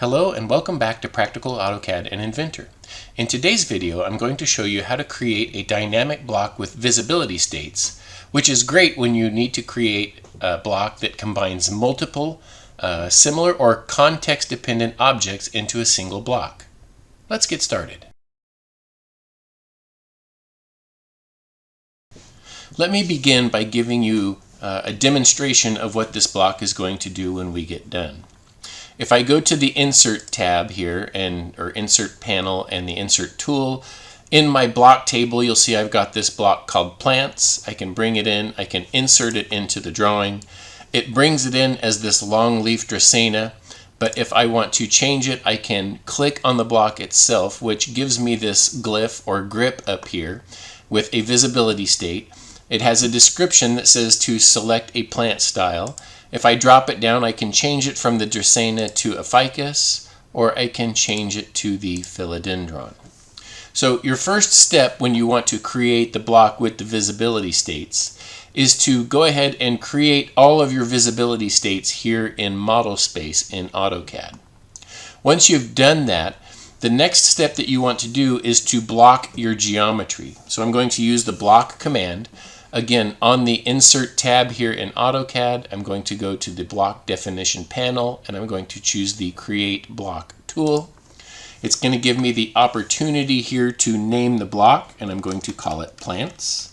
Hello and welcome back to Practical AutoCAD and Inventor. In today's video, I'm going to show you how to create a dynamic block with visibility states, which is great when you need to create a block that combines multiple similar or context-dependent objects into a single block. Let's get started. Let me begin by giving you a demonstration of what this block is going to do when we get done. If I go to the Insert tab here, or Insert panel and the Insert tool, in my block table you'll see I've got this block called Plants. I can bring it in, I can insert it into the drawing. It brings it in as this long leaf Dracaena, but if I want to change it, I can click on the block itself, which gives me this glyph or grip up here with a visibility state. It has a description that says to select a plant style. If I drop it down, I can change it from the Dracaena to a ficus, or I can change it to the philodendron. So your first step when you want to create the block with the visibility states is to go ahead and create all of your visibility states here in model space in AutoCAD. Once you've done that, the next step that you want to do is to block your geometry. So I'm going to use the block command. Again, on the Insert tab here in AutoCAD, I'm going to go to the Block Definition panel, and I'm going to choose the Create Block tool. It's going to give me the opportunity here to name the block, and I'm going to call it Plants.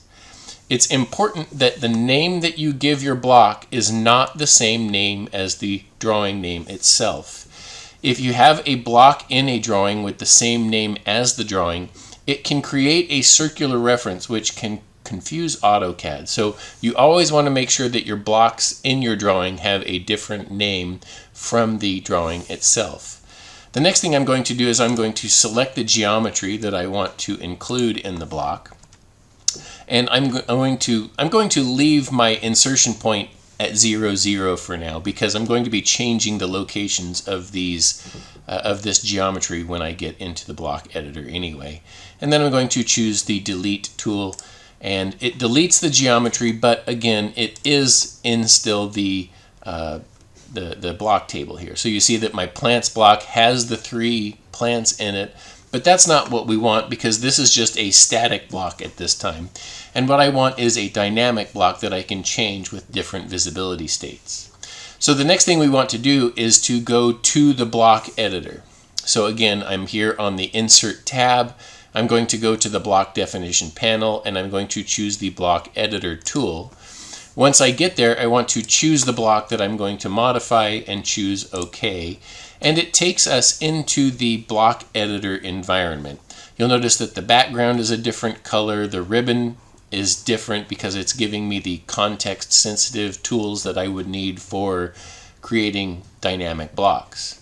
It's important that the name that you give your block is not the same name as the drawing name itself. If you have a block in a drawing with the same name as the drawing, it can create a circular reference which can confuse AutoCAD. So you always want to make sure that your blocks in your drawing have a different name from the drawing itself. The next thing I'm going to do is I'm going to select the geometry that I want to include in the block. And I'm going to leave my insertion point at 0, 0 for now, because I'm going to be changing the locations of this geometry when I get into the block editor anyway. And then I'm going to choose the Delete tool, and it deletes the geometry, but again, it is in still the block table here. So you see that my plants block has the 3 plants in it, but that's not what we want because this is just a static block at this time. And what I want is a dynamic block that I can change with different visibility states. So the next thing we want to do is to go to the block editor. So again, I'm here on the Insert tab. I'm going to go to the Block Definition panel, and I'm going to choose the Block Editor tool. Once I get there, I want to choose the block that I'm going to modify and choose OK. And it takes us into the block editor environment. You'll notice that the background is a different color. The ribbon is different because it's giving me the context-sensitive tools that I would need for creating dynamic blocks.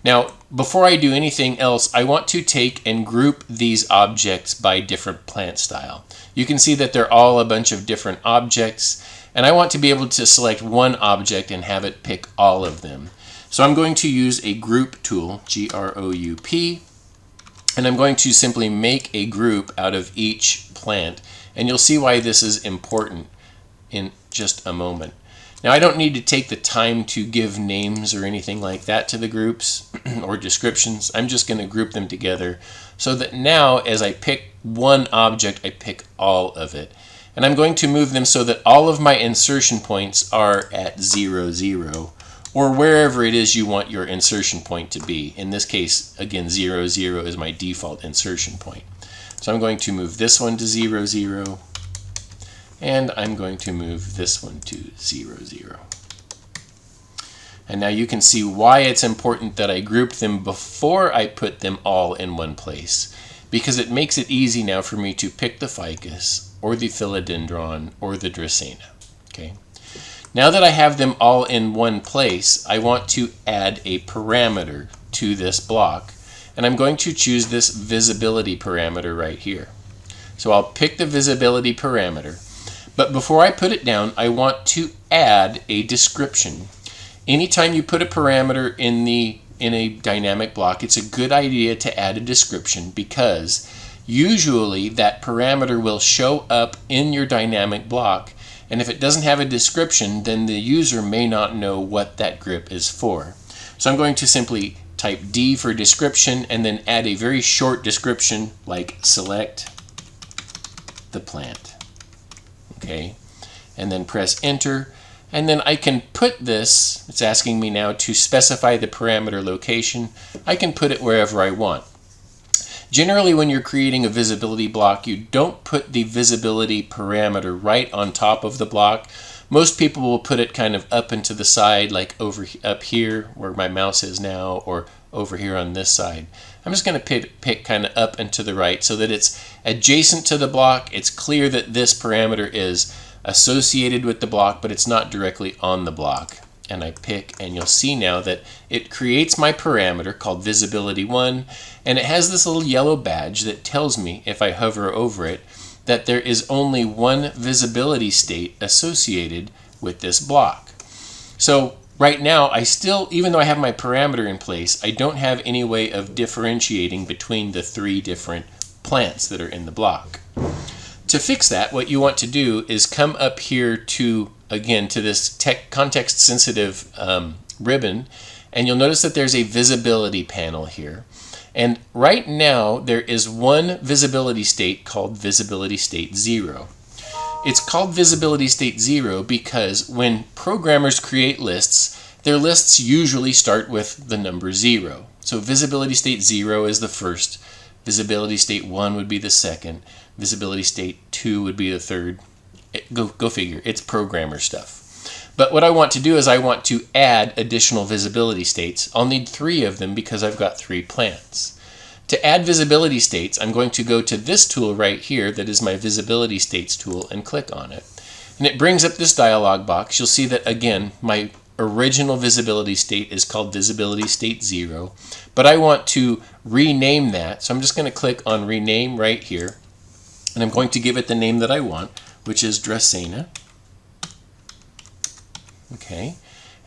Now, before I do anything else, I want to take and group these objects by different plant style. You can see that they're all a bunch of different objects, and I want to be able to select one object and have it pick all of them. So I'm going to use a group tool, G-R-O-U-P, and I'm going to simply make a group out of each plant, and you'll see why this is important in just a moment. Now, I don't need to take the time to give names or anything like that to the groups or descriptions. I'm just going to group them together so that now as I pick one object, I pick all of it. And I'm going to move them so that all of my insertion points are at 0, 0, or wherever it is you want your insertion point to be. In this case, again, 0, 0 is my default insertion point. So I'm going to move this one to 0, 0. And I'm going to move this one to 0, 0. And now you can see why it's important that I group them before I put them all in one place, because it makes it easy now for me to pick the ficus or the philodendron or the Dracaena. Okay. Now that I have them all in one place, I want to add a parameter to this block, and I'm going to choose this visibility parameter right here. So I'll pick the visibility parameter. But before I put it down, I want to add a description. Anytime you put a parameter in a dynamic block, it's a good idea to add a description because usually that parameter will show up in your dynamic block, and if it doesn't have a description, then the user may not know what that grip is for. So I'm going to simply type D for description, and then add a very short description like select the plant. Okay, and then press enter, and then I can put this, it's asking me now to specify the parameter location. I can put it wherever I want. Generally, when you're creating a visibility block, you don't put the visibility parameter right on top of the block. Most people will put it kind of up and to the side, like up here where my mouse is now, or over here on this side. I'm just going to pick kind of up and to the right so that it's adjacent to the block. It's clear that this parameter is associated with the block, but it's not directly on the block. And I pick, and you'll see now that it creates my parameter called visibility 1, and it has this little yellow badge that tells me, if I hover over it, that there is only one visibility state associated with this block. So right now, I still, even though I have my parameter in place, I don't have any way of differentiating between the 3 different plants that are in the block. To fix that, what you want to do is come up here to, again, to this context sensitive ribbon, and you'll notice that there's a visibility panel here. And right now there is one visibility state called visibility state 0. It's called visibility state 0 because when programmers create lists, their lists usually start with the number 0. So visibility state 0 is the first, visibility state 1 would be the second, visibility state 2 would be the third. Go figure, it's programmer stuff. But what I want to do is I want to add additional visibility states. I'll need 3 of them because I've got 3 plants. To add visibility states, I'm going to go to this tool right here that is my visibility states tool and click on it. And it brings up this dialog box. You'll see that, again, my original visibility state is called visibility state 0, but I want to rename that. So I'm just going to click on rename right here, and I'm going to give it the name that I want, which is Dracaena. Okay,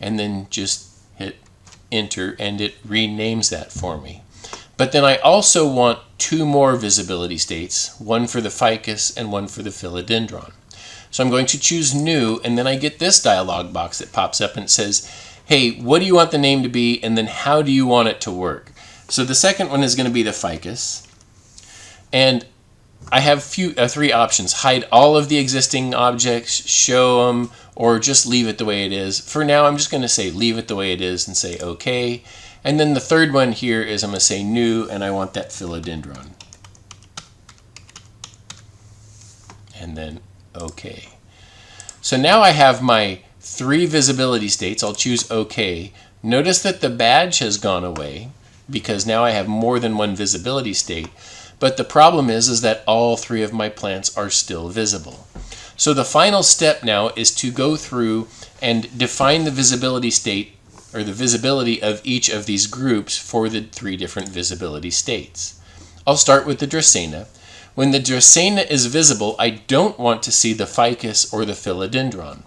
and then just hit enter and it renames that for me. But then I also want 2 more visibility states, one for the ficus and one for the philodendron. So I'm going to choose new, and then I get this dialog box that pops up and it says, hey, what do you want the name to be, and then how do you want it to work? So the second one is going to be the ficus, and I have 3 options: hide all of the existing objects, show them, or just leave it the way it is. For now, I'm just going to say leave it the way it is and say OK. And then the third one here is I'm going to say new, and I want that philodendron. And then OK. So now I have my 3 visibility states. I'll choose OK. Notice that the badge has gone away because now I have more than one visibility state. But the problem is that all 3 of my plants are still visible. So the final step now is to go through and define the visibility state, or the visibility of each of these groups for the 3 different visibility states. I'll start with the Dracaena. When the Dracaena is visible, I don't want to see the ficus or the philodendron.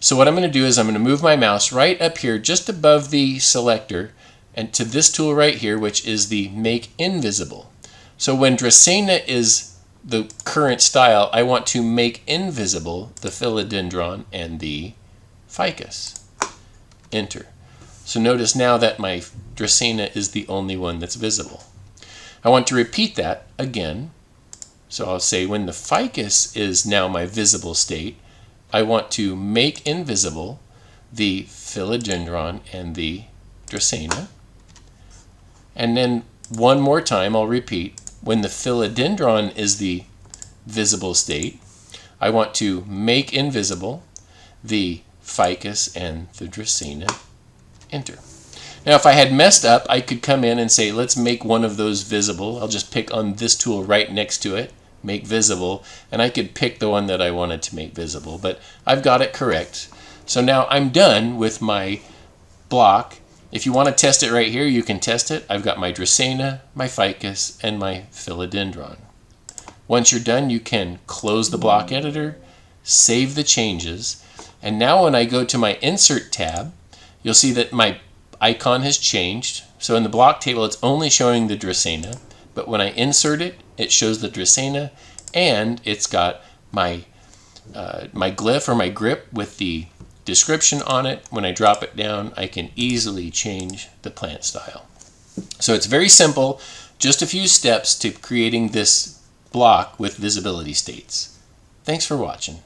So what I'm going to do is I'm going to move my mouse right up here just above the selector and to this tool right here, which is the Make Invisible. So when Dracaena is the current style, I want to make invisible the philodendron and the ficus. Enter. So notice now that my Dracaena is the only one that's visible. I want to repeat that again. So I'll say when the ficus is now my visible state, I want to make invisible the philodendron and the Dracaena. And then one more time I'll repeat. When the philodendron is the visible state, I want to make invisible the ficus and the Dracaena. Enter. Now if I had messed up, I could come in and say, let's make one of those visible. I'll just pick on this tool right next to it, make visible, and I could pick the one that I wanted to make visible, but I've got it correct. So now I'm done with my block. If you want to test it right here, you can test it. I've got my Dracaena, my ficus, and my philodendron. Once you're done, you can close the block editor, save the changes, and now when I go to my Insert tab, you'll see that my icon has changed. So in the block table, it's only showing the Dracaena, but when I insert it, it shows the Dracaena, and it's got my my glyph or my grip with the description on it. When I drop it down, I can easily change the plant style. So it's very simple, just a few steps to creating this block with visibility states. Thanks for watching.